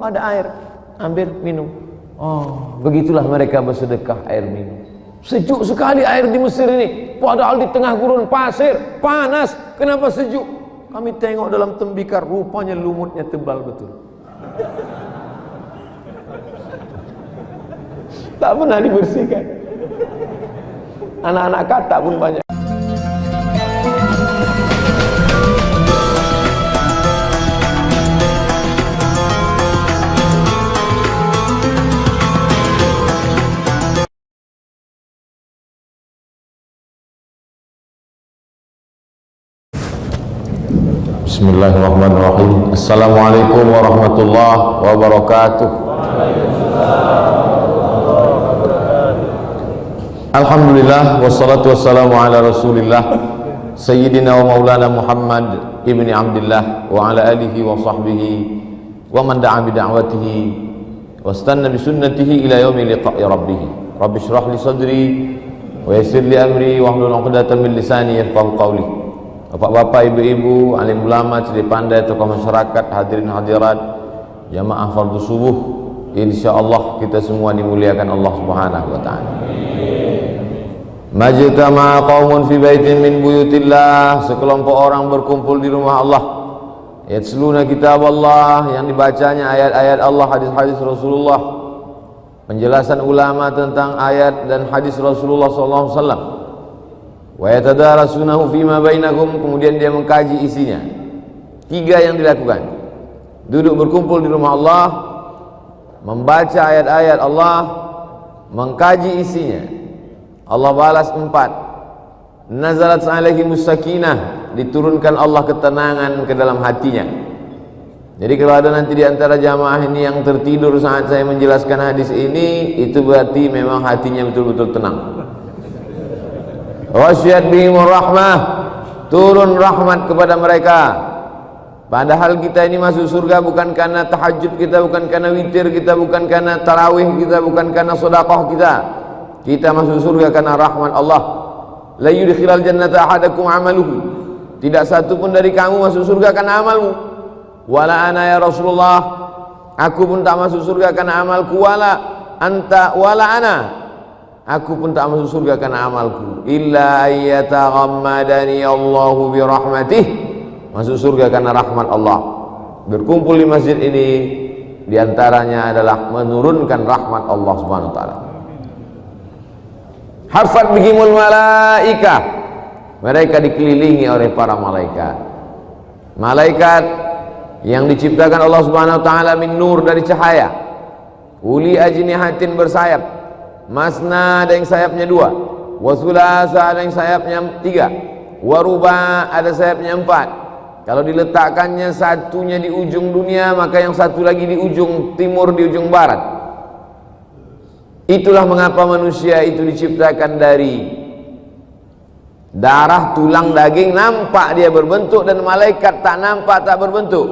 ada air, ambil minum. Oh, begitulah mereka bersedekah air minum. Sejuk sekali air di Mesir ini, padahal di tengah gurun pasir, panas. Kenapa sejuk? Kami tengok dalam tembikar, rupanya lumutnya tebal betul. Tak pernah dibersihkan. Anak-anak katak pun banyak. Bismillahirrahmanirrahim. Assalamualaikum warahmatullahi wabarakatuh. Alhamdulillah wassalatu wassalamu ala Rasulillah Sayyidina wa Maulana Muhammad ibni Abdillah wa ala alihi wa sahbihi wa man da'a bi da'watihi wa istanna bi sunnatihi ila yaumi liqa'i rabbih. Rabbi shrah li sadri wa yassir li amri wa hlul 'uqdatam min lisani yafqahu qawli. Bapak-bapak, ibu-ibu, alim ulama, cerdik pandai, tokoh masyarakat, hadirin hadirat, jamaah fardhu subuh, insyaallah kita semua dimuliakan Allah Subhanahu wa taala. Majtama'a qaumun fi baitin min buyutillah, sekelompok orang berkumpul di rumah Allah. Yatsluna kitab Allah, yang dibacanya ayat-ayat Allah, hadis-hadis Rasulullah. Penjelasan ulama tentang ayat dan hadis Rasulullah sallallahu alaihi wasallam. Wa yatadarasunahu fima bainakum, kemudian dia mengkaji isinya. 3 yang dilakukan: duduk berkumpul di rumah Allah, membaca ayat-ayat Allah, mengkaji isinya. Allah balas 4. Nazalat alaihimus sakinah, diturunkan Allah ketenangan ke dalam hatinya. Jadi kalau ada nanti di antara jamaah ini yang tertidur saat saya menjelaskan hadis ini, itu berarti memang hatinya betul-betul tenang. Wasyad bihimur rahmah, turun rahmat kepada mereka. Padahal kita ini masuk surga bukan karena tahajud kita, bukan karena witir kita, bukan karena tarawih kita, bukan karena sedekah kita. Kita masuk surga karena rahmat Allah. La yudkhilal jannata ahadakum amaluhu, tidak satu pun dari kamu masuk surga karena amalmu. Wala ana ya Rasulullah, aku pun tak masuk surga karena amalku. Wala anta wala ana, aku pun tak masuk surga karena amalku. Illa ayyataghammadani Allahu bi rahmatih, masuk surga karena rahmat Allah. Berkumpul di masjid ini diantaranya adalah menurunkan rahmat Allah Subhanahu wa taala. Hafat bihimul malaikah, mereka dikelilingi oleh para malaikat. Malaikat yang diciptakan Allah Subhanahu wa taala min nur, dari cahaya. Uli ajnihatin, bersayap. Masna, ada yang sayapnya 2. Wa sulasa, ada yang sayapnya 3. Wa ruba, ada sayapnya 4. Kalau diletakkannya satunya di ujung dunia, maka yang satu lagi di ujung timur, di ujung barat. Itulah mengapa manusia itu diciptakan dari darah, tulang, daging. Nampak dia berbentuk, dan malaikat tak nampak, tak berbentuk.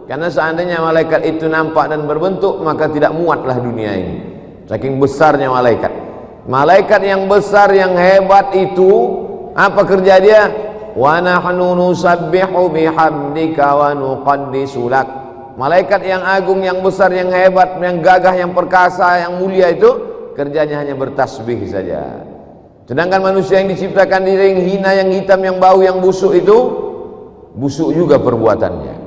Karena seandainya malaikat itu nampak dan berbentuk, maka tidak muatlah dunia ini, saking besarnya malaikat. Malaikat yang besar, yang hebat itu, apa kerja dia? Wa nahnu nusabbihu bihamdika wa nuqaddisu lak. Malaikat yang agung, yang besar, yang hebat, yang gagah, yang perkasa, yang mulia itu kerjanya hanya bertasbih saja. Sedangkan manusia yang diciptakan dari yang hina, yang hitam, yang bau, yang busuk itu, busuk juga perbuatannya.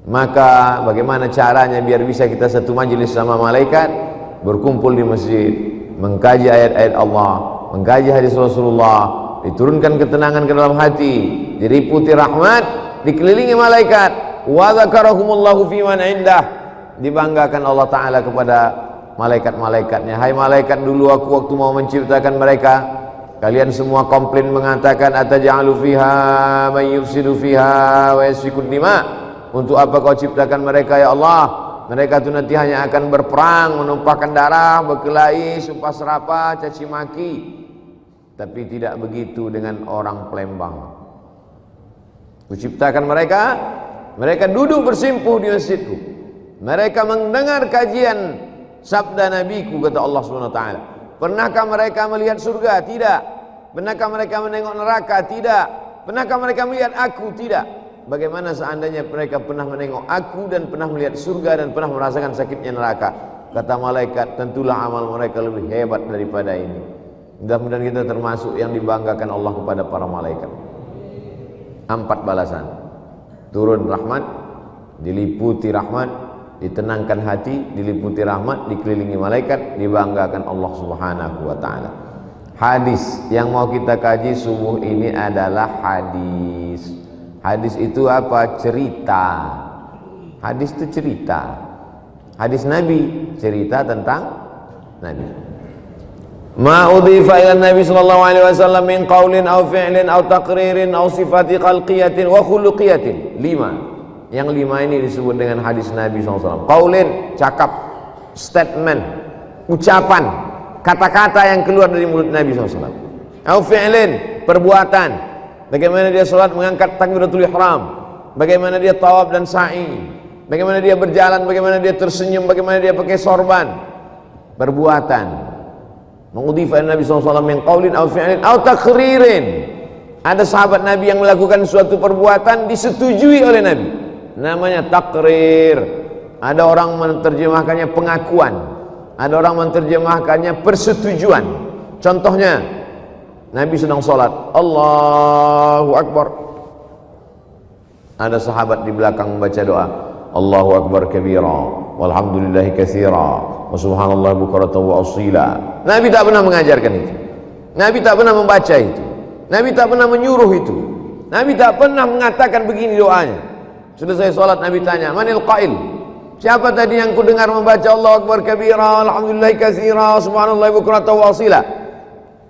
Maka bagaimana caranya biar bisa kita satu majelis sama malaikat, berkumpul di masjid, mengkaji ayat-ayat Allah, mengkaji hadis Rasulullah, diturunkan ketenangan ke dalam hati, diliputi rahmat, dikelilingi malaikat. Wa dzakarahumullahu fi man indah, dibanggakan Allah taala kepada malaikat-malaikatnya. Hai malaikat, dulu aku waktu mau menciptakan mereka, kalian semua komplain mengatakan ataj'alu fiha may yufsidu fiha wa yasfikud dima. Untuk apa kau ciptakan mereka ya Allah? Mereka itu nanti hanya akan berperang, menumpahkan darah, berkelahi, sumpah serapah, caci maki. Tapi tidak begitu dengan orang Palembang. Kuciptakan mereka, mereka duduk bersimpuh di masjidku. Mereka mendengar kajian sabda nabiku, kata Allah Subhanahu wa taala. Pernahkah mereka melihat surga? Tidak. Pernahkah mereka menengok neraka? Tidak. Pernahkah mereka melihat aku? Tidak. bagaimana seandainya mereka pernah menengok aku dan pernah melihat surga dan pernah merasakan sakitnya neraka. Kata malaikat, tentulah amal mereka lebih hebat daripada ini. Mudah-mudahan kita termasuk yang dibanggakan Allah kepada para malaikat. 4 balasan. Turun rahmat, diliputi rahmat, ditenangkan hati, diliputi rahmat, dikelilingi malaikat, dibanggakan Allah Subhanahu wa taala. Hadis yang mau kita kaji subuh ini adalah hadis. Hadis itu apa? Cerita. Hadis itu cerita. Hadis Nabi, cerita tentang Nabi. Ma udhifa ila Nabi sallallahu alaihi wasallam min qaulin aw fi'lin aw taqririn aw sifati khalqiyatin wa khuluqiyatin. 5. Yang 5 ini disebut dengan hadis Nabi SAW. Qaulin, cakap, statement, ucapan, kata-kata yang keluar dari mulut Nabi SAW. Au fi'lin, perbuatan. Bagaimana dia salat mengangkat takbiratul ihram, bagaimana dia tawaf dan sa'i, bagaimana dia berjalan, bagaimana dia tersenyum, bagaimana dia pakai sorban. Perbuatan. Mengudhifa Nabi SAW min qaulin au fi'lin au taqririn. Ada sahabat Nabi yang melakukan suatu perbuatan disetujui oleh Nabi, namanya takrir. Ada orang menerjemahkannya pengakuan, ada orang menerjemahkannya persetujuan. Contohnya, Nabi sedang sholat, Allahu Akbar, ada sahabat di belakang membaca doa, Allahu Akbar kabira walhamdulillahi katsira wa subhanallah bukratan wa asila. Nabi tak pernah mengajarkan itu, Nabi tak pernah membaca itu, Nabi tak pernah menyuruh itu, Nabi tak pernah mengatakan begini doanya. Selesai sholat Nabi tanya, manil qail, siapa tadi yang ku dengar membaca Allahu Akbar kabira alhamdulillah katsira subhanallah bukratan wa asila?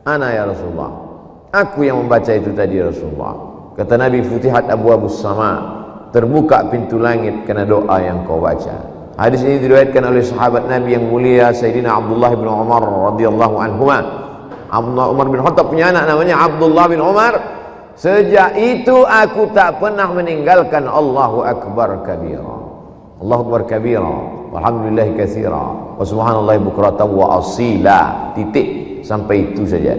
Ana ya Rasulullah, aku yang membaca itu tadi ya Rasulullah. Kata Nabi, futihat abwabus sama, terbuka pintu langit karena doa yang kau baca. Hadis ini diriwayatkan oleh sahabat Nabi yang mulia Sayyidina Abdullah bin Umar radhiyallahu anhuma. Abdullah Umar bin Khattab punya anak namanya Abdullah bin Umar. Sejak itu aku tak pernah meninggalkan Allahu Akbar kabira, Allahu Akbar kabira walhamdulillah katsira wa subhanallahi bukratan wa asila. Titik, sampai itu saja.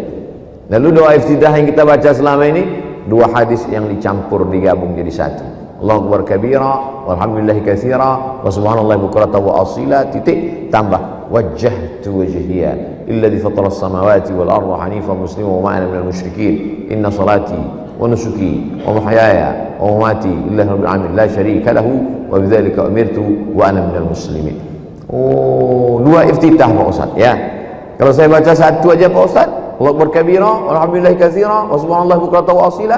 Lalu doa iftidah yang kita baca selama ini, 2 hadis yang dicampur digabung jadi satu. Allahu Akbar kabira walhamdulillah katsira wa subhanallahi bukratan wa asila. Titik, tambah wajjahtu wajhiya illadzi fatara as-samawati wal arda hanifan musliman wa ma ana minal musyrikin inna salati wa nusuki wa mahyaya wa mamati lillahi rabbil alamin la syarika lahu wa bidzalika umirtu wa ana minal muslimin. Oh, 2 iftitah Pak Ustaz ya. Kalau saya baca satu aja Pak Ustaz, Allahu Akbar kabira walhamdulillah katsira wa subhanallahi bukratan wa asila,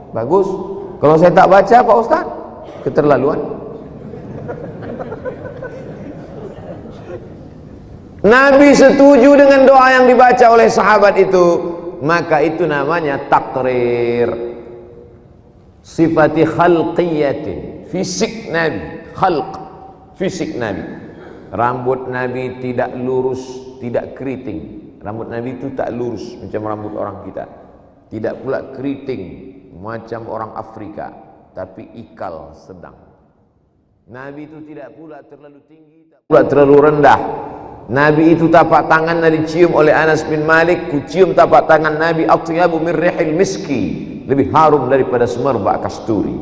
bagus. Kalau saya tak baca Pak Ustaz, keterlaluan. Nabi setuju dengan doa yang dibaca oleh sahabat itu, maka itu namanya takrir. Sifati khalqiyatin, fisik Nabi, khalq, fisik Nabi. Rambut Nabi tidak lurus, tidak keriting. Rambut Nabi itu tak lurus macam rambut orang kita, tidak pula keriting macam orang Afrika, tapi ikal sedang. Nabi itu tidak pula terlalu tinggi, tak pula terlalu rendah. Nabi itu tapak tangan dicium oleh Anas bin Malik, ku cium tapak tangan Nabi atyabu min rihil miski, lebih harum daripada semerbak kasturi.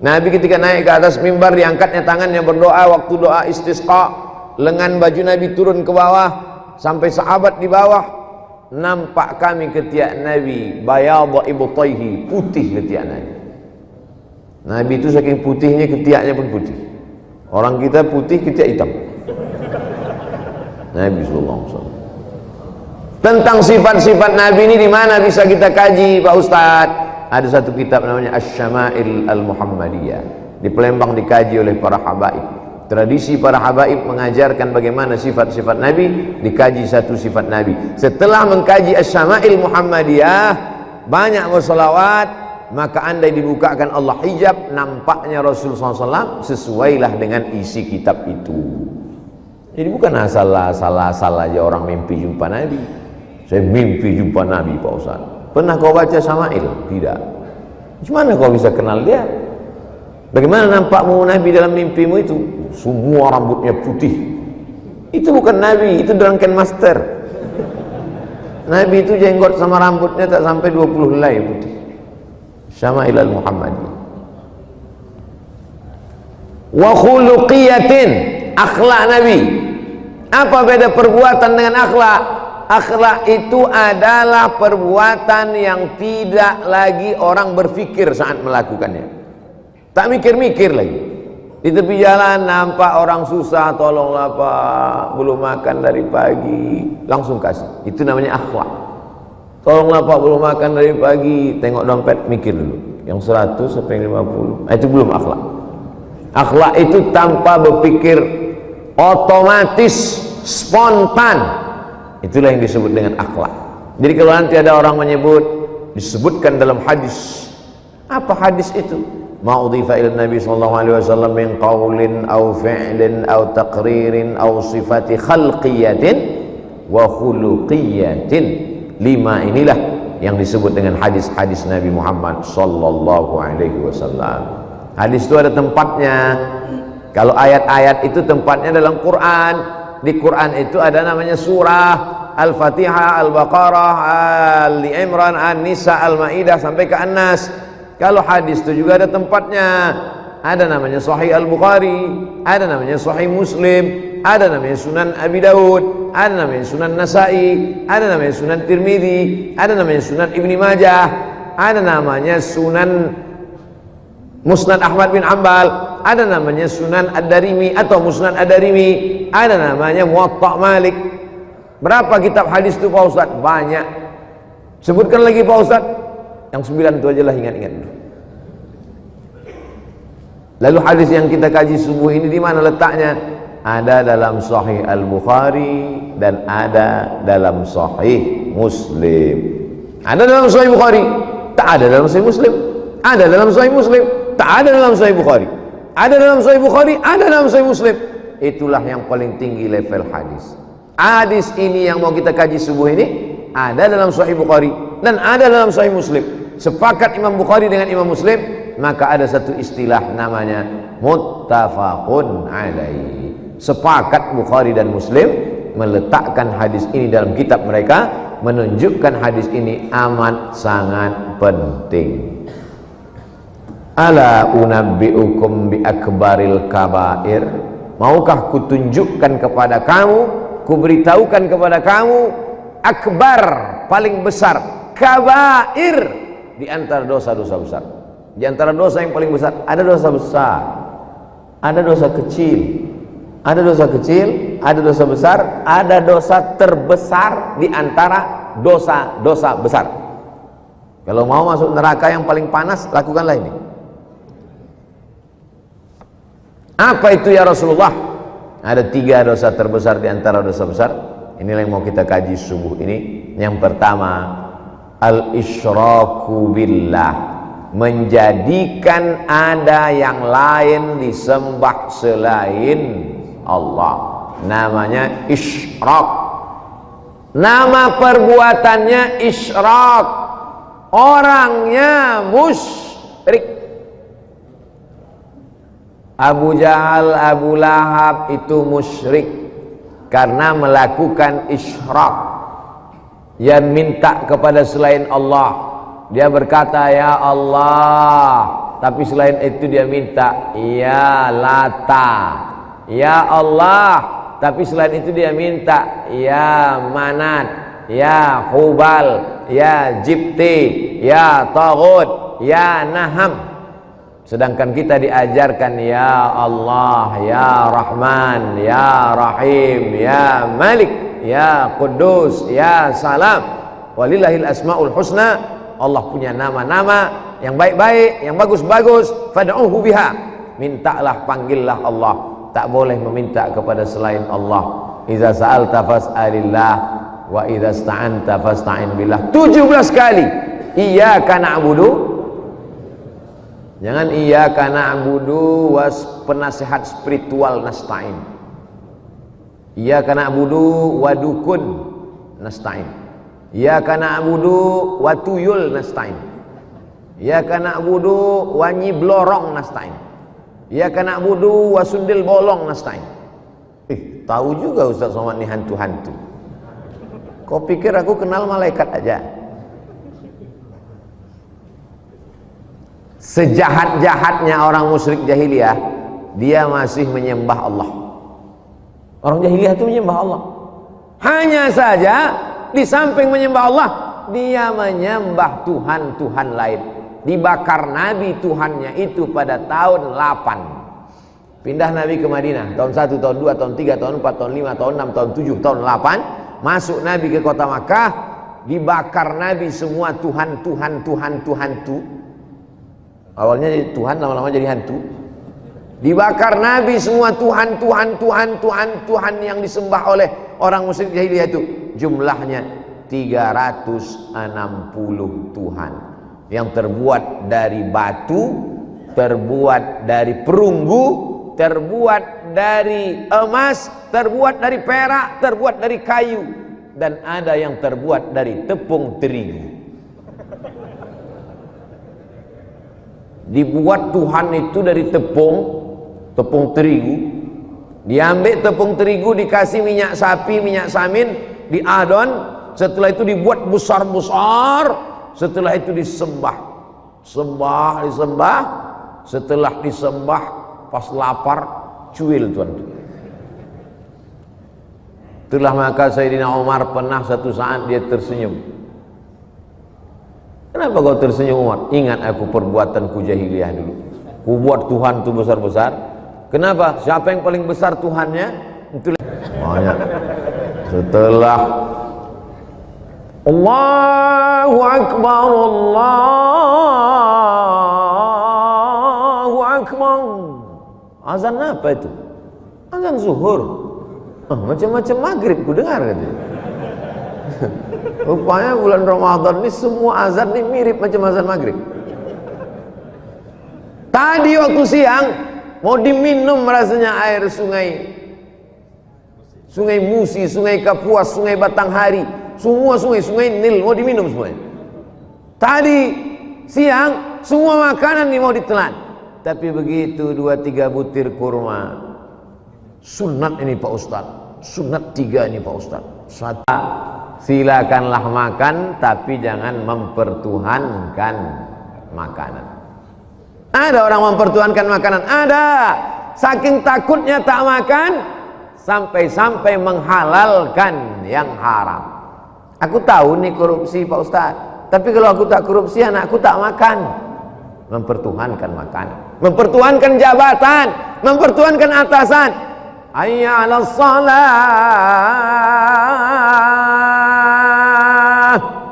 Nabi ketika naik ke atas mimbar, diangkatnya tangannya berdoa waktu doa istisqa, lengan baju Nabi turun ke bawah sampai sahabat di bawah. Nampak kami ketiak Nabi bayadha ibtayhi, putih ketiak Nabi. Nabi itu saking putihnya ketiaknya pun putih. Orang kita putih, ketiak hitam. Nabi sallallahu alaihi wasallam. Tentang sifat-sifat Nabi ini di mana bisa kita kaji Pak Ustaz? Ada satu kitab namanya Asy-Syama'il Al-Muhammadiyah. Di Palembang dikaji oleh para habaib. Tradisi para habaib mengajarkan bagaimana sifat-sifat Nabi, dikaji satu sifat Nabi. Setelah mengkaji Asy-Syama'il Muhammadiyah, banyak bersolawat, maka andai dibukakan Allah hijab, nampaknya Rasulullah SAW sesuailah dengan isi kitab itu. Jadi bukan asal aja orang mimpi jumpa Nabi. Saya mimpi jumpa Nabi Pak Ustaz. Pernah kau baca Syama'il? Tidak. Gimana kau bisa kenal dia? Bagaimana nampakmu Nabi dalam mimpimu itu? Semua rambutnya putih. Itu bukan Nabi, itu drunken master. Nabi itu jenggot sama rambutnya tak sampai 20 helai putih. Syama'il al-Muhammadiyah. wa khuluqiyatin, akhlak Nabi. Apa beda perbuatan dengan akhlak? Akhlak itu adalah perbuatan yang tidak lagi orang berpikir saat melakukannya, tak mikir-mikir lagi. Di tepi jalan nampak orang susah, tolonglah Pak, belum makan dari pagi, langsung kasih. Itu namanya akhlak. Tolonglah Pak, belum makan dari pagi, tengok dompet, mikir dulu, yang 100 sampai 50, itu belum akhlak. Akhlak itu tanpa berpikir, otomatis, spontan. Itulah yang disebut dengan akhlak. Jadi kalau nanti ada orang menyebut, disebutkan dalam hadis, apa hadis itu? Ma'udhifa ila Nabi sallallahu alaihi wasallam min qaulin aw fi'lin aw taqririn aw sifati khalqiyatin wa khuluqiyatin. 5 inilah yang disebut dengan hadis-hadis Nabi Muhammad sallallahu alaihi wasallam. Hadis itu ada tempatnya. Kalau ayat-ayat itu tempatnya dalam Quran. Di Quran itu ada namanya surah Al-Fatihah, Al-Baqarah, Ali Imran, An-Nisa, Al-Maidah sampai ke An-Nas. Kalau hadis itu juga ada tempatnya. Ada namanya Sahih Al-Bukhari, ada namanya Sahih Muslim, ada namanya Sunan Abi Daud, ada namanya Sunan Nasai, ada namanya Sunan Tirmidzi, ada namanya Sunan Ibni Majah, ada namanya Sunan Musnad Ahmad bin Hanbal, ada namanya Sunan Ad-Darimi atau Musnad Ad-Darimi, ada namanya Muwatta Malik. Berapa kitab hadis itu Pak Ustaz? Banyak. Sebutkan lagi Pak Ustaz. Yang 9 itu aja lah, ingat-ingat dulu. Lalu hadis yang kita kaji subuh ini di mana letaknya? Ada dalam Sahih Al-Bukhari dan ada dalam Sahih Muslim. Ada dalam Sahih Bukhari, tak ada dalam Sahih Muslim. Ada dalam Sahih Muslim, tak ada dalam Sahih Bukhari. Ada dalam Sahih Bukhari, ada dalam Sahih Muslim. Itulah yang paling tinggi level hadis. Hadis ini yang mau kita kaji subuh ini ada dalam Sahih Bukhari dan ada dalam Sahih Muslim. Sepakat Imam Bukhari dengan Imam Muslim, maka ada satu istilah namanya muttafaqun alaihi. Sepakat Bukhari dan Muslim meletakkan hadis ini dalam kitab mereka, menunjukkan hadis ini amat sangat penting. Ala unabbiukum bi akbaril kabair. Maukah kutunjukkan kepada kamu, kuberitahukan kepada kamu akbar, paling besar, kabair, di antara dosa-dosa besar. Di antara dosa yang paling besar ada dosa besar, ada dosa kecil, ada dosa kecil, ada dosa besar, ada dosa terbesar di antara dosa-dosa besar. Kalau mau masuk neraka yang paling panas, lakukanlah ini. Apa itu ya Rasulullah? Ada 3 dosa terbesar di antara dosa besar. Inilah yang mau kita kaji subuh ini. Yang pertama, al-isyraku billah, menjadikan ada yang lain disembah selain Allah. Namanya isyrak. Nama perbuatannya isyrak. Orangnya musyrik. Abu Jahal, Abu Lahab itu musyrik karena melakukan isyrak. Dia minta kepada selain Allah. Dia berkata ya Allah, tapi selain itu dia minta ya Lata, ya Allah, tapi selain itu dia minta ya Manat, ya Hubal, ya Jibti, ya Taghut, ya Naham. Sedangkan kita diajarkan ya Allah, ya Rahman, ya Rahim, ya Malik, ya Quddus, ya Salam. Walillahil asmaul husna. Allah punya nama-nama yang baik-baik, yang bagus-bagus. Fad'uhu biha. Mintalah, panggillah Allah. Tak boleh meminta kepada selain Allah. Idza sa'alta fas'alillah wa idza ista'anta fasta'in billah. 17 kali. Iyyaka na'budu. Jangan iyyaka na'budu was penasihat spiritual nasta'in. Iyyaka na'budu wa dukun nasta'in. Iyyaka na'budu wa tuyul nasta'in. Iyyaka na'budu wa nyiblorong nasta'in. Iyyaka na'budu wa sundil bolong nasta'in. Tahu juga Ustaz Somad nih hantu-hantu. Kau pikir aku kenal malaikat aja? Sejahat-jahatnya orang musyrik jahiliyah, dia masih menyembah Allah. Orang jahiliyah itu menyembah Allah. Hanya saja di samping menyembah Allah, dia menyembah Tuhan-Tuhan lain. Dibakar Nabi Tuhannya itu pada tahun 8. Pindah Nabi ke Madinah tahun 1, tahun 2, tahun 3, tahun 4, tahun 5, tahun 6, tahun 7, tahun 8. Masuk Nabi ke kota Makkah, dibakar Nabi semua Tuhan tu. Awalnya Tuhan, lama-lama jadi hantu. Dibakar Nabi semua Tuhan yang disembah oleh orang musyrik jahiliyah itu. Jumlahnya 360 Tuhan yang terbuat dari batu, terbuat dari perunggu, terbuat dari emas, terbuat dari perak, terbuat dari kayu, dan ada yang terbuat dari tepung terigu. Dibuat Tuhan itu dari tepung terigu. Diambil tepung terigu, dikasih minyak sapi, minyak samin, diadon. Setelah itu dibuat besar-besar. Setelah itu disembah. Disembah. Setelah disembah, pas lapar, cuil tuan. Itulah maka Sayyidina Umar pernah satu saat dia tersenyum. Kenapa kau tersenyum Umar? Ingat aku perbuatanku jahiliyah dulu. Ku buat Tuhan itu besar-besar. Kenapa? Siapa yang paling besar Tuhannya? Itulah banyak. Setelah Allahu Akbar, Allahu Akbar. Azan apa itu? Azan zuhur. Macam-macam maghrib ku dengar katanya. Rupanya bulan Ramadan ini semua azan ini mirip macam azan maghrib. Tadi waktu siang mau diminum rasanya air sungai Musi, sungai Kapuas, sungai Batanghari, semua sungai Nil mau diminum semuanya. Tadi siang semua makanan ini mau ditelan. Tapi begitu 2-3 butir kurma, sunat ini Pak Ustaz, sunat 3 ini Pak Ustaz. Silakanlah makan, tapi jangan mempertuhankan makanan. Ada orang mempertuhankan makanan, ada. Saking takutnya tak makan, sampai-sampai menghalalkan yang haram. Aku tahu nih korupsi Pak Ustaz, tapi kalau aku tak korupsi, anakku tak makan. Mempertuhankan makanan, mempertuhankan jabatan, mempertuhankan atasan. Hayya 'alas shalah,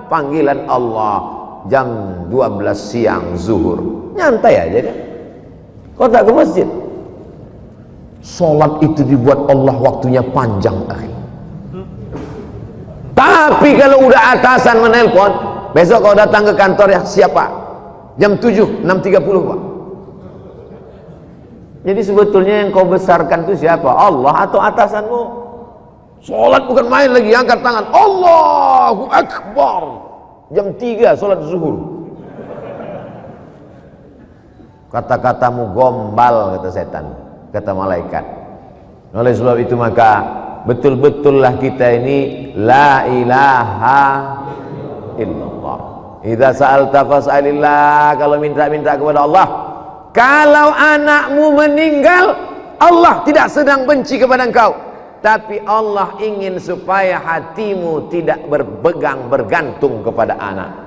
panggilan Allah jam 12 siang zuhur, nyantai aja deh. Kau tak ke masjid? Sholat itu dibuat Allah waktunya panjang, akhi. Tapi kalau udah atasan menelpon, besok kau datang ke kantor ya, siapa? Jam 7, 6.30 Pak. Jadi sebetulnya yang kau besarkan itu siapa? Allah atau atasanmu? Sholat bukan main lagi, angkat tangan, Allahu Akbar. Jam 3 sholat zuhur. Kata-katamu gombal, kata setan, kata malaikat. Oleh sebab itu maka betul-betullah kita ini la ilaha illallah. Idza sa'alta fas'alillah, kalau minta-minta kepada Allah. Kalau anakmu meninggal, Allah tidak sedang benci kepada engkau, tapi Allah ingin supaya hatimu tidak bergantung kepada anak.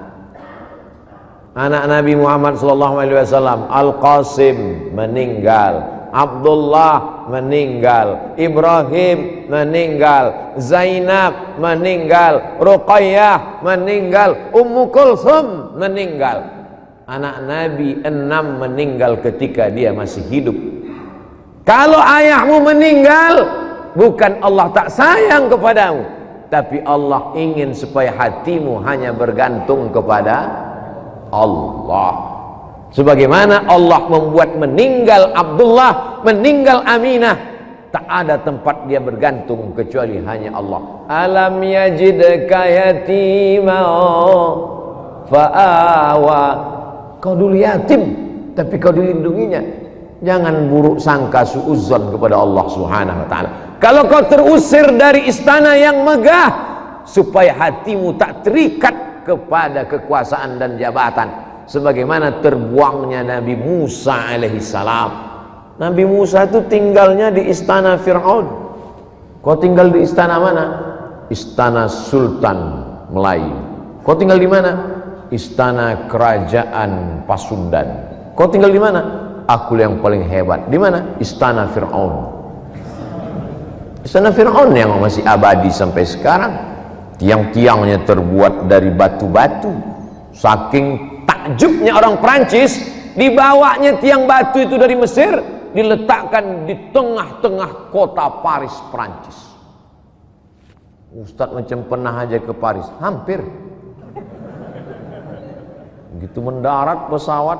Anak Nabi Muhammad SAW, Al-Qasim meninggal, Abdullah meninggal, Ibrahim meninggal, Zainab meninggal, Ruqayyah meninggal, Ummu Kulsum meninggal. Anak Nabi 6 meninggal ketika dia masih hidup. Kalau ayahmu meninggal, bukan Allah tak sayang kepadamu, tapi Allah ingin supaya hatimu hanya bergantung kepada Allah. Sebagaimana Allah membuat meninggal Abdullah, meninggal Aminah, tak ada tempat dia bergantung kecuali hanya Allah. Alam yajidka yatima fa'awa. Kau dulu yatim, tapi kau dilindunginya. Jangan buruk sangka suudzon kepada Allah Subhanahu wa taala. Kalau kau terusir dari istana yang megah, supaya hatimu tak terikat kepada kekuasaan dan jabatan, sebagaimana terbuangnya Nabi Musa alaihissalam. Nabi Musa itu tinggalnya di istana Fir'aun. Kau tinggal di istana mana? Istana Sultan Melayu. Kau tinggal di mana? Istana Kerajaan Pasundan. Kau tinggal di mana? Aku yang paling hebat. Di mana? Istana Fir'aun. Istana Fir'aun yang masih abadi sampai sekarang. Tiang-tiangnya terbuat dari batu-batu. Saking takjubnya orang Prancis, dibawanya tiang batu itu dari Mesir, diletakkan di tengah-tengah kota Paris, Prancis. Ustadz macam pernah aja ke Paris, hampir. Begitu mendarat pesawat,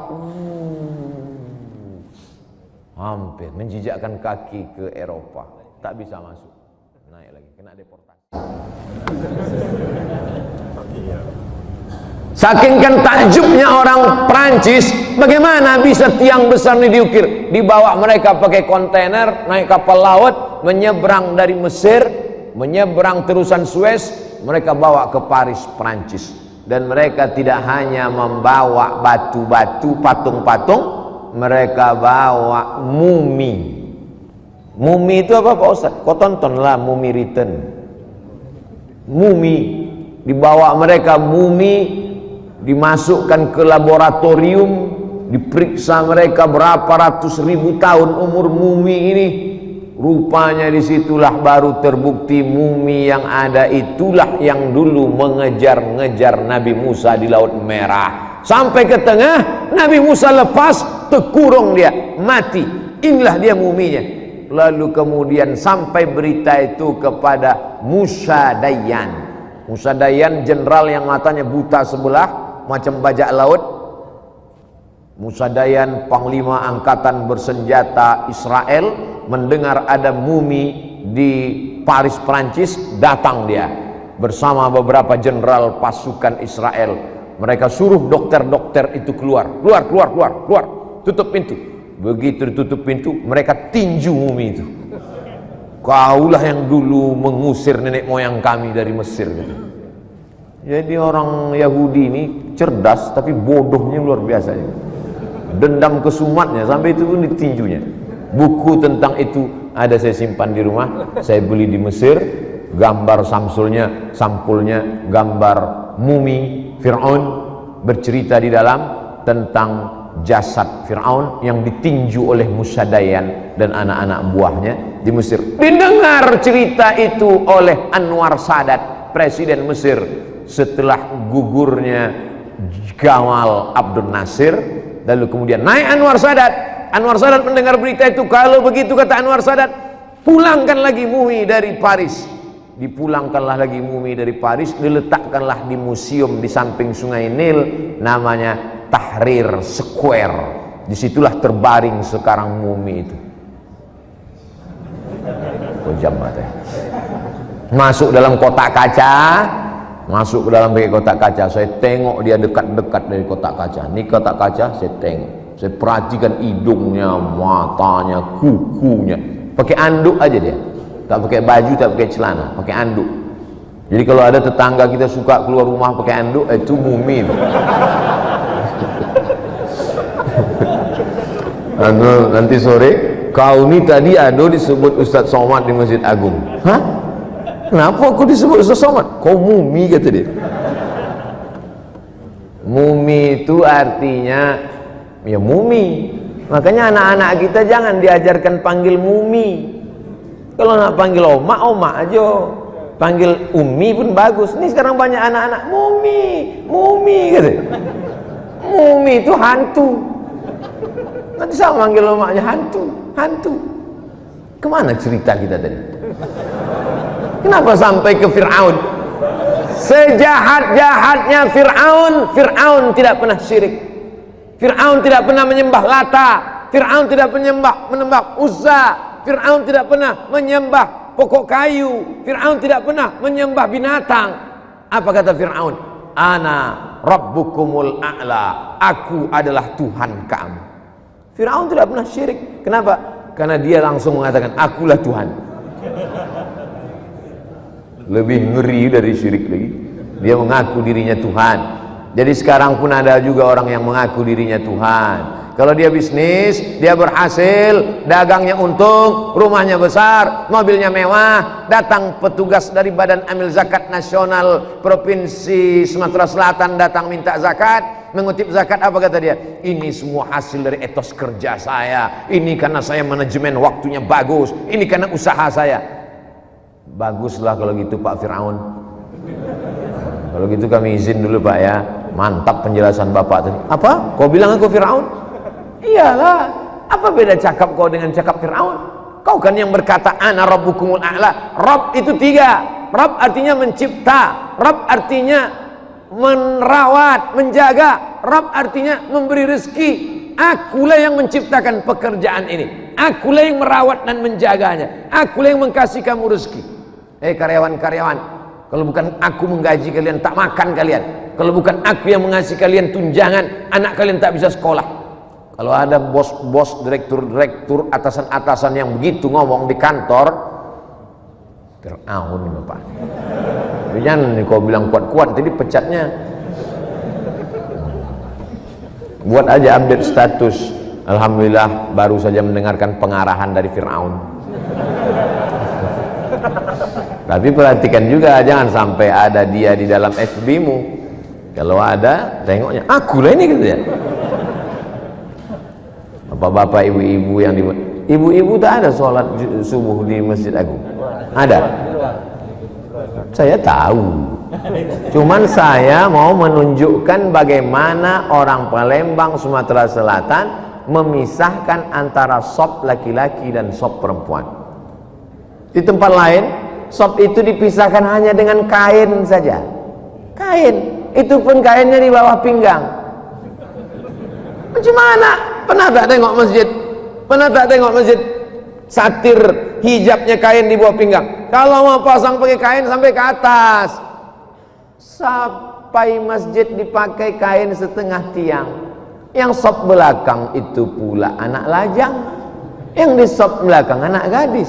hampir menjijakkan kaki ke Eropa, tak bisa masuk, naik lagi, kena deportasi. Saking kan takjubnya orang Prancis, bagaimana bisa tiang besar ini diukir? Dibawa mereka pakai kontainer, naik kapal laut, menyeberang dari Mesir, menyeberang terusan Suez, mereka bawa ke Paris, Prancis. Dan mereka tidak hanya membawa batu-batu, patung-patung, mereka bawa mumi. Mumi itu apa Pak Ustaz? Kau tontonlah Mumi Return. Mumi, dibawa mereka mumi, dimasukkan ke laboratorium, diperiksa mereka berapa ratus ribu tahun umur mumi ini. Rupanya disitulah baru terbukti mumi yang ada itulah yang dulu mengejar-ngejar Nabi Musa di Laut Merah. Sampai ke tengah, Nabi Musa lepas, terkurung dia, mati. Inilah dia muminya. Lalu kemudian sampai berita itu kepada Musa Dayan. Musa Dayan jenderal yang matanya buta sebelah, macam bajak laut. Musa Dayan panglima angkatan bersenjata Israel, mendengar ada mumi di Paris, Prancis, datang dia bersama beberapa jenderal pasukan Israel. Mereka suruh dokter-dokter itu keluar, tutup pintu. Begitu ditutup pintu, mereka tinju mumi itu. Kaulah yang dulu mengusir nenek moyang kami dari Mesir gitu. Jadi orang Yahudi ini cerdas tapi bodohnya luar biasa. Dendam kesumatnya sampai itu pun ditinjunya. Buku tentang itu ada saya simpan di rumah, saya beli di Mesir. Gambar sampulnya gambar mumi Fir'aun, bercerita di dalam tentang jasad Fir'aun yang ditinju oleh Musa Dayan dan anak-anak buahnya di Mesir. Didengar cerita itu oleh Anwar Sadat, presiden Mesir, setelah gugurnya Gamal Abdul Nasir. Lalu kemudian naik Anwar Sadat. Anwar Sadat mendengar berita itu. Kalau begitu kata Anwar Sadat, pulangkan lagi mumi dari Paris. Dipulangkanlah lagi mumi dari Paris, diletakkanlah di museum di samping Sungai Nil, namanya Tahrir Square. Disitulah terbaring sekarang mumi itu. Kejam matanya. Masuk dalam kotak kaca, masuk ke dalam kotak kaca. Saya tengok dia dekat-dekat dari kotak kaca. Ini kotak kaca saya tengok, saya perhatikan hidungnya, matanya, kukunya. Pakai anduk aja dia, tak pakai baju, tak pakai celana, pakai anduk. Jadi kalau ada tetangga kita suka keluar rumah pakai anduk, itu mumi itu. Nanti sore, kau ini tadi ada disebut Ustadz Somad di Masjid Agung. Hah? Kenapa aku disebut Ustadz Somad? Kau mumi, kata dia. Mumi itu artinya ya mumi. Makanya anak-anak kita jangan diajarkan panggil mumi. Kalau nak panggil oma, oma aja. Panggil umi pun bagus. Ini sekarang banyak anak-anak mumi gitu. Mumi itu hantu. Nanti sama panggil omaknya hantu. Kemana cerita kita tadi? Kenapa sampai ke Fir'aun? Sejahat-jahatnya Fir'aun tidak pernah syirik. Fir'aun tidak pernah menyembah Lata. Fir'aun tidak menyembah Uzza. Fir'aun tidak pernah menyembah pokok kayu. Fir'aun tidak pernah menyembah binatang. Apa kata Fir'aun? Ana rabbukumul a'la. Aku adalah Tuhan kamu. Fir'aun tidak pernah syirik. Kenapa? Karena dia langsung mengatakan akulah Tuhan. Lebih ngeri dari syirik lagi. Dia mengaku dirinya Tuhan. Jadi sekarang pun ada juga orang yang mengaku dirinya Tuhan. Kalau dia bisnis, dia berhasil, dagangnya untung, rumahnya besar, mobilnya mewah, datang petugas dari Badan Amil Zakat Nasional Provinsi Sumatera Selatan datang minta zakat, mengutip zakat, apa kata dia? Ini semua hasil dari etos kerja saya, ini karena saya manajemen waktunya bagus, ini karena usaha saya. Baguslah kalau gitu Pak Fir'aun. Kalau gitu kami izin dulu Pak ya. Mantap penjelasan Bapak tadi. Apa? Kau bilang aku Fir'aun? Iyalah, apa beda cakap kau dengan cakap Fir'aun? Kau kan yang berkata ana rabbukumul a'la. Rabb itu 3. Rabb artinya mencipta, Rabb artinya merawat, menjaga, Rabb artinya memberi rezeki. Akulah yang menciptakan pekerjaan ini, akulah yang merawat dan menjaganya, akulah yang mengkasih kamu rezeki. Karyawan-karyawan, kalau bukan aku menggaji kalian tak makan kalian, kalau bukan aku yang mengasih kalian tunjangan, anak kalian tak bisa sekolah. Kalau ada bos-bos, direktur-direktur, atasan-atasan yang begitu ngomong di kantor, Fir'aun ini Pak. Jangan kau bilang kuat-kuat, tadi pecatnya. Buat aja update status. Alhamdulillah baru saja mendengarkan pengarahan dari Fir'aun. Tapi perhatikan juga, jangan sampai ada dia di dalam FB-mu. Kalau ada, tengoknya, akulah ini gitu ya. Bapak-bapak, ibu-ibu yang ibu-ibu tak ada sholat subuh di Masjid Agung? Ada? Saya tahu. Cuman saya mau menunjukkan bagaimana orang Palembang, Sumatera Selatan memisahkan antara shop laki-laki dan shop perempuan. Di tempat lain, shop itu dipisahkan hanya dengan kain saja. Kain, itu pun kainnya di bawah pinggang. Macam mana? Pernah tak tengok masjid? Pernah tak tengok masjid? Satir hijabnya kain di bawah pinggang. Kalau mau pasang pakai kain sampai ke atas. Sampai masjid dipakai kain setengah tiang. Yang sop belakang itu pula anak lajang. Yang di sop belakang anak gadis.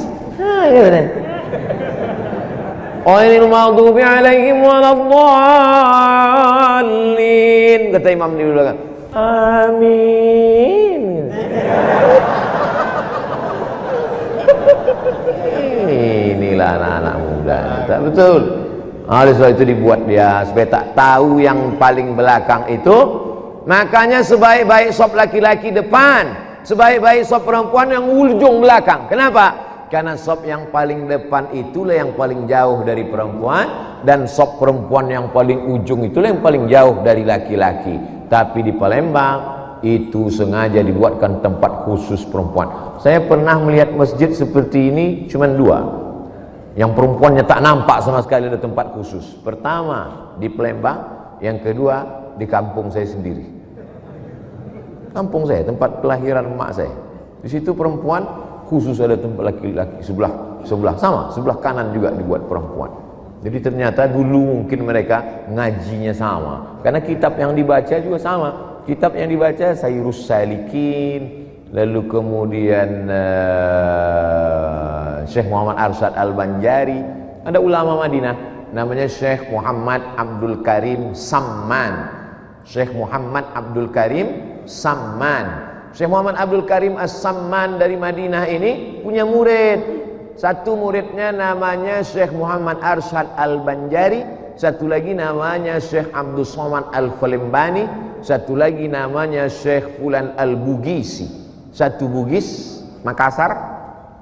Ghairil maghdubi alaihim waladdallin, kata imam di belakang. Amin. Inilah anak-anak muda, tak betul. Oleh sebab itu dibuat dia supaya tak tahu yang paling belakang itu. Makanya sebaik-baik sop laki-laki depan, sebaik-baik sop perempuan yang ujung belakang. Kenapa? Karena sop yang paling depan itulah yang paling jauh dari perempuan, dan sop perempuan yang paling ujung itulah yang paling jauh dari laki-laki. Tapi di Palembang itu sengaja dibuatkan tempat khusus perempuan. Saya pernah melihat masjid seperti ini cuma 2. Yang perempuannya tak nampak sama sekali ada tempat khusus. Pertama di Palembang, yang kedua di kampung saya sendiri. Kampung saya, tempat kelahiran emak saya. Di situ perempuan khusus ada tempat laki-laki, sebelah sama, sebelah kanan juga dibuat perempuan. Jadi ternyata dulu mungkin mereka ngajinya sama, karena kitab yang dibaca juga sama. Kitab yang dibaca Sayrus Salikin, lalu kemudian Syekh Muhammad Arsyad Al-Banjari. Ada ulama Madinah namanya Syekh Muhammad Abdul Karim Samman. Syekh Muhammad Abdul Karim Samman. Syekh Muhammad Abdul Karim As-Samman dari Madinah ini punya murid. Satu muridnya namanya Syekh Muhammad Arsyad Al-Banjari, satu lagi namanya Syekh Abdul Somad Al-Falembani, satu lagi namanya Syekh Fulan Al-Bugisi. Satu Bugis Makassar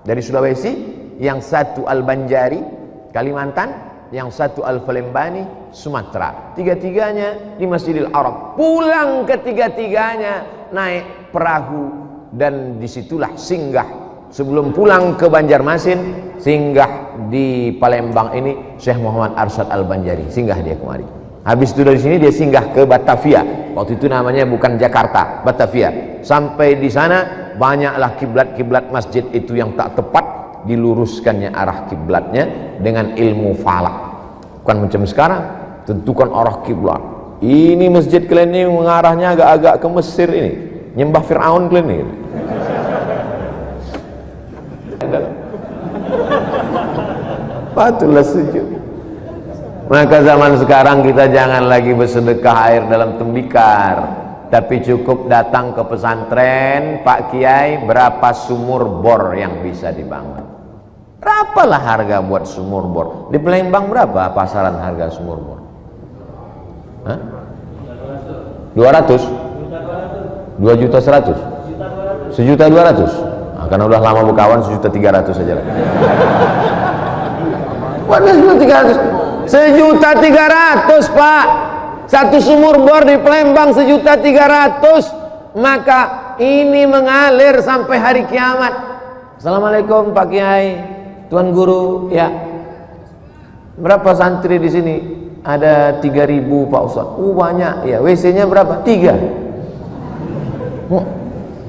dari Sulawesi, yang satu Al-Banjari Kalimantan, yang satu Al-Falembani Sumatera. Tiga-tiganya di Masjidil Haram. Pulang ketiga-tiganya naik perahu, dan disitulah singgah. Sebelum pulang ke Banjarmasin, singgah di Palembang ini Syekh Muhammad Arsyad Al-Banjari, singgah dia kemari. Habis itu dari sini dia singgah ke Batavia. Waktu itu namanya bukan Jakarta, Batavia. Sampai di sana banyaklah kiblat-kiblat masjid itu yang tak tepat, diluruskannya arah kiblatnya dengan ilmu falak. Bukan macam sekarang, tentukan arah kiblat. Ini masjid kalian ini mengarahnya agak-agak ke Mesir ini, nyembah Fir'aun kalian ini. Patutlah sujud. Maka zaman sekarang kita jangan lagi bersedekah air dalam tembikar. tapi cukup datang ke pesantren, Pak Kiai, berapa sumur bor yang bisa dibangun? Berapalah harga buat sumur bor? Di Palembang berapa pasaran harga sumur bor? Hah? 200? 2.100.000? 1.200.000? Nah, karena udah lama berkawan 1.300.000 saja lah. 1.300.000 Pak, satu sumur bor di Palembang 1.300.000. Maka ini mengalir sampai hari kiamat. Assalamualaikum Pak Kiai, Tuan Guru, ya. Berapa santri di sini? Ada 3.000 Pak Ustaz. Banyak ya. WC-nya berapa? 3.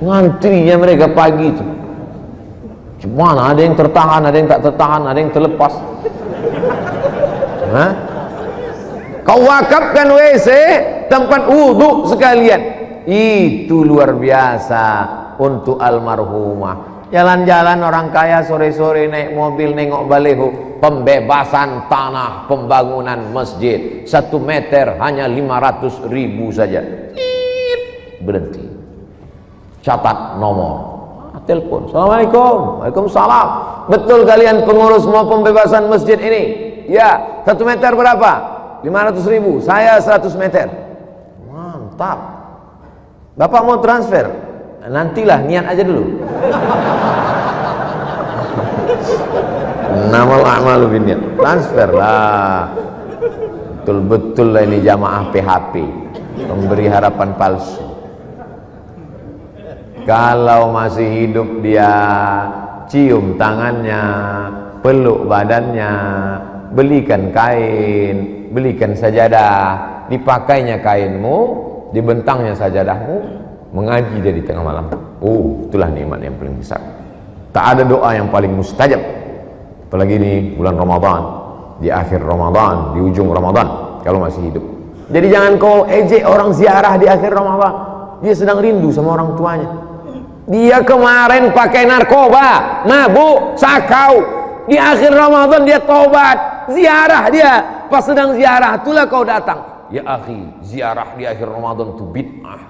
Ngantrinya mereka pagi itu. Cuman ada yang tertahan, ada yang tak tertahan, ada yang terlepas. Hah? Kau wakafkan WC tempat wudhu sekalian. Itu luar biasa untuk almarhumah. Jalan-jalan orang kaya sore-sore naik mobil nengok baleho, pembebasan tanah pembangunan masjid 1 meter hanya 500.000 saja. Berhenti, catat nomor, telepon, Assalamualaikum. Waalaikumsalam. Betul kalian pengurus mau pembebasan masjid ini? Ya. 1 meter berapa? 500.000. Saya 100 meter. Mantap. Bapak mau transfer? Nantilah, niat aja dulu. Namal a'malu binniyat. Transfer lah. Betul-betul lah ini jamaah PHP, memberi harapan palsu. Kalau masih hidup dia cium tangannya, peluk badannya, belikan kain, belikan sajadah, dipakainya kainmu, dibentangnya sajadahmu, mengaji dia di tengah malam. Itulah nikmat yang paling besar. Tak ada doa yang paling mustajab, apalagi ini bulan Ramadan, di akhir Ramadan, di ujung Ramadan, kalau masih hidup. Jadi jangan kau ejek orang ziarah di akhir Ramadan. Dia sedang rindu sama orang tuanya. Dia kemarin pakai narkoba, mabuk, sakau. Di akhir Ramadan dia tobat, ziarah dia. Pas sedang ziarah, itulah kau datang. Ya akhi, ziarah di akhir Ramadan itu bid'ah.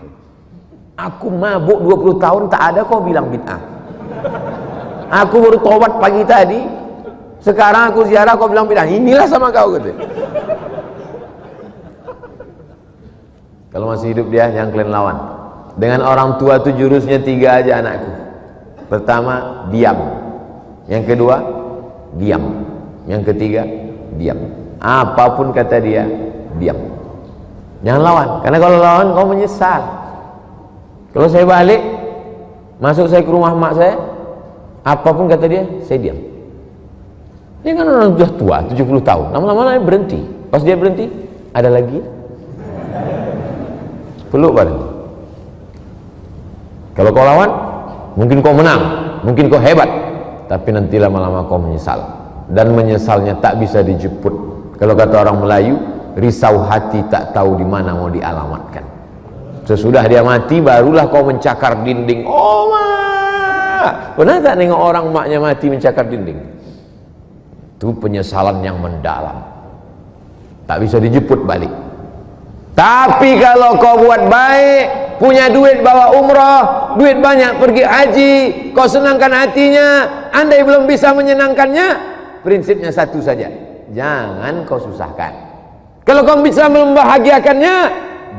Aku mabuk 20 tahun tak ada kau bilang bid'ah. Aku baru tobat pagi tadi, sekarang aku ziarah kau bilang bid'ah. Inilah sama kau gitu. Kalau masih hidup dia, jangan kalian lawan. Dengan orang tua itu jurusnya 3 aja anakku. Pertama, diam. Yang kedua, diam. Yang ketiga, diam. Apapun kata dia, diam. Jangan lawan, karena kalau lawan kau menyesal. Kalau saya balik, masuk saya ke rumah mak saya, apapun kata dia, saya diam. Dia kan orang sudah tua, 70 tahun. Lama-lama dia berhenti. Pas dia berhenti, ada lagi. Peluk badan. Kalau kau lawan, mungkin kau menang, mungkin kau hebat, tapi nanti lama-lama kau menyesal. Dan menyesalnya tak bisa dijemput. Kalau kata orang Melayu, risau hati tak tahu di mana mau dialamatkan. Sesudah dia mati, barulah kau mencakar dinding. Oh mak, pernah tak nengok orang maknya mati mencakar dinding? Itu penyesalan yang mendalam, tak bisa dijemput balik. Tapi kalau kau buat baik, punya duit bawa umrah, duit banyak pergi haji, kau senangkan hatinya, andai belum bisa menyenangkannya, prinsipnya satu saja, jangan kau susahkan. Kalau kau bisa membahagiakannya,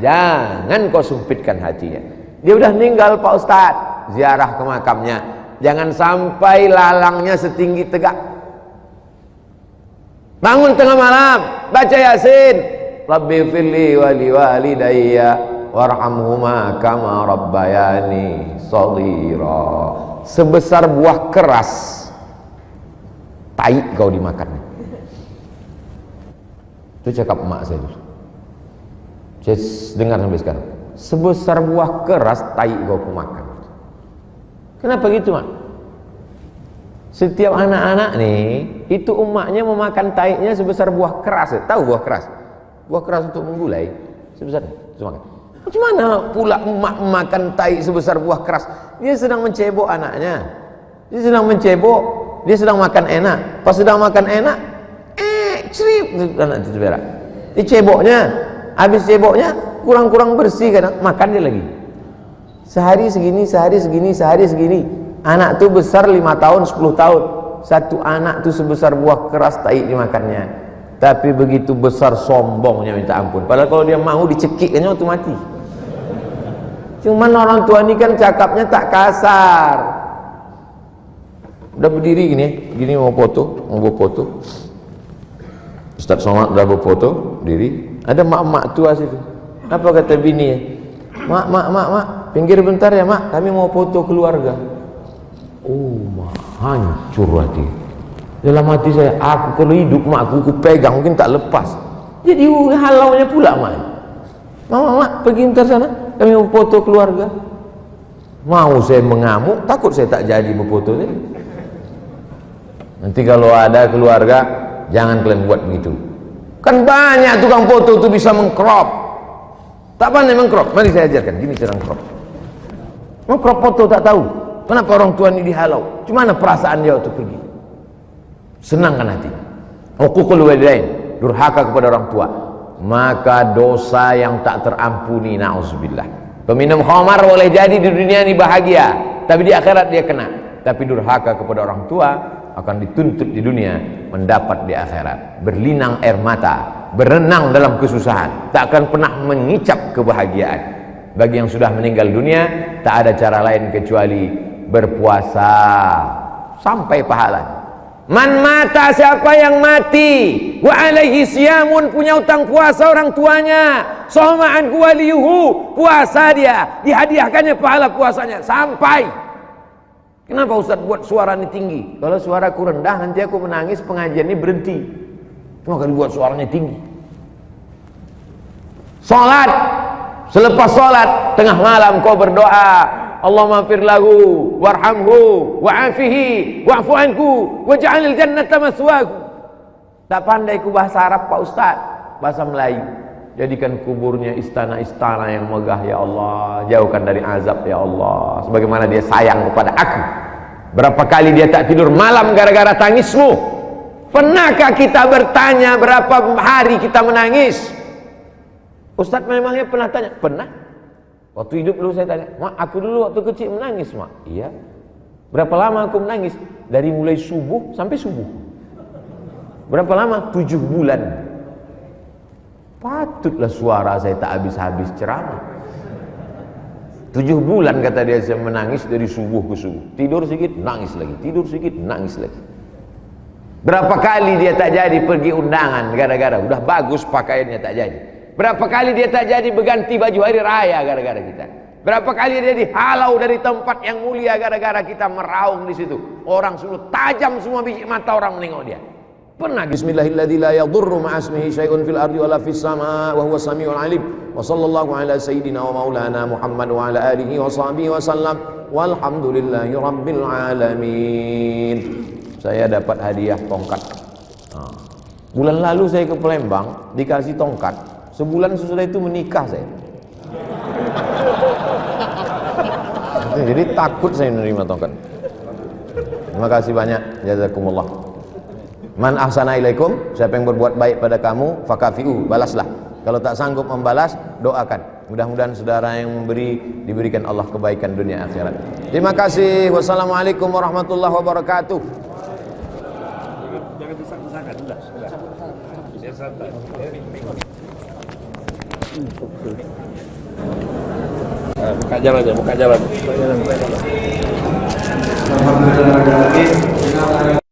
jangan kau sempitkan hatinya. Dia udah meninggal Pak Ustadz, ziarah ke makamnya, jangan sampai lalangnya setinggi tegak. Bangun tengah malam, baca Yasin. Rabbi firli wali walidayya warhamhuma kama rabbayani shaghira. Sebesar buah keras, tai kau dimakan. Itu cakap emak saya dulu. Saya dengar sampai sekarang. Sebesar buah keras, tai kau makan. Kenapa gitu mak? Setiap anak-anak nih, itu emaknya memakan taiknya sebesar buah keras. Tahu buah keras? Buah keras untuk menggulai sebesar itu makan. Bagaimana pula emak makan tai sebesar buah keras? Dia sedang mencebok anaknya. Dia sedang mencebok, dia sedang makan enak. Pas sedang makan enak, cerip anak itu berak. Diceboknya, habis ceboknya kurang-kurang bersih kadang makan dia lagi. Sehari segini, sehari segini, sehari segini. Anak tuh besar 5 tahun, 10 tahun. Satu anak tuh sebesar buah keras tai dimakannya. Tapi begitu besar sombongnya minta ampun. Padahal kalau dia mau dicekik kan waktu mati. Cuman orang tua ini kan cakapnya tak kasar. Udah berdiri gini mau foto, mau foto. Ustaz Somad udah berfoto, diri. Ada mak-mak tua situ. Apa kata bini ya? Mak, pinggir bentar ya mak, kami mau foto keluarga. Oh, hancur hati. Dalam hati saya, aku kalau hidup makku, aku pegang mungkin tak lepas. Jadi halaunya pula mak. Mak, pergi bentar sana, kami mau foto keluarga. Mau saya mengamuk, takut saya tak jadi berfoto ni. Nanti kalau ada keluarga, jangan kalian buat begitu. Kan banyak tukang foto tu bisa mengcrop. Tak pandai mengcrop. Mari saya ajarkan. Gini cara mengcrop. Mengcrop foto tak tahu. Kenapa orang tua ini dihalau? Cuma mana perasaan dia waktu pergi? Senangkan hati. Uququl walidain, durhaka kepada orang tua. Maka dosa yang tak terampuni, na'udzubillah. Peminum khamar boleh jadi di dunia ini bahagia, tapi di akhirat dia kena. Tapi durhaka kepada orang tua akan dituntut di dunia, mendapat di akhirat. Berlinang air mata, berenang dalam kesusahan, tak akan pernah mengicap kebahagiaan. Bagi yang sudah meninggal dunia, tak ada cara lain kecuali berpuasa sampai pahala. Man mata, siapa yang mati, wa alaihi siyamun, punya utang puasa orang tuanya, soma'an waliyuhu, puasa dia, dihadiahkannya pahala puasanya sampai. Kenapa Ustaz buat suara ini tinggi? Kalau suaraku rendah nanti aku menangis, pengajian ini berhenti. Maka dibuat suaranya tinggi. Salat, selepas salat tengah malam kau berdoa, Allahumma fir lahu warhamhu wa'afihi wa'fu anhu waj'alil jannata maswahu. Tak pandai ku bahasa Arab Pak Ustaz, bahasa Melayu. Jadikan kuburnya istana-istana yang megah ya Allah, jauhkan dari azab ya Allah, sebagaimana dia sayang kepada aku. Berapa kali dia tak tidur malam gara-gara tangismu? Pernahkah kita bertanya berapa hari kita menangis? Ustaz memangnya pernah tanya? Pernah. Waktu hidup dulu saya tanya, mak, aku dulu waktu kecil menangis mak. Iya. Berapa lama aku menangis? Dari mulai subuh sampai subuh. Berapa lama? 7 bulan. Patutlah suara saya tak habis-habis ceramah. 7 bulan kata dia saya menangis dari subuh ke subuh. Tidur sedikit, nangis lagi. Tidur sedikit, nangis lagi. Berapa kali dia tak jadi pergi undangan gara-gara udah bagus pakaiannya tak jadi. Berapa kali dia tak jadi berganti baju hari raya gara-gara kita. Berapa kali dia dihalau dari tempat yang mulia gara-gara kita meraung di situ. Orang suruh tajam semua biji mata orang menengok dia. Pernah bismillahilladzi la yadurru ma'asmihi syai'un fil ardi wala fis sama' wa huwa samiul alim. Wa sallallahu ala sayyidina wa maulana Muhammad wa ala alihi wa sahbihi wa sallam. Walhamdulillahi rabbil alamin. Saya dapat hadiah tongkat. Bulan lalu saya ke Palembang dikasih tongkat. Sebulan sesudah itu menikah saya. Jadi takut saya menerima tongkat. Terima kasih banyak. Jazakumullah. Man ahsana ilaikum, siapa yang berbuat baik pada kamu, fakafi'u, balaslah. Kalau tak sanggup membalas, doakan. Mudah-mudahan saudara yang memberi diberikan Allah kebaikan dunia akhirat. Terima kasih. Wassalamualaikum warahmatullahi wabarakatuh. Jangan desak-desakan, sudah. Biar santai. Buka jalan. Alhamdulillah.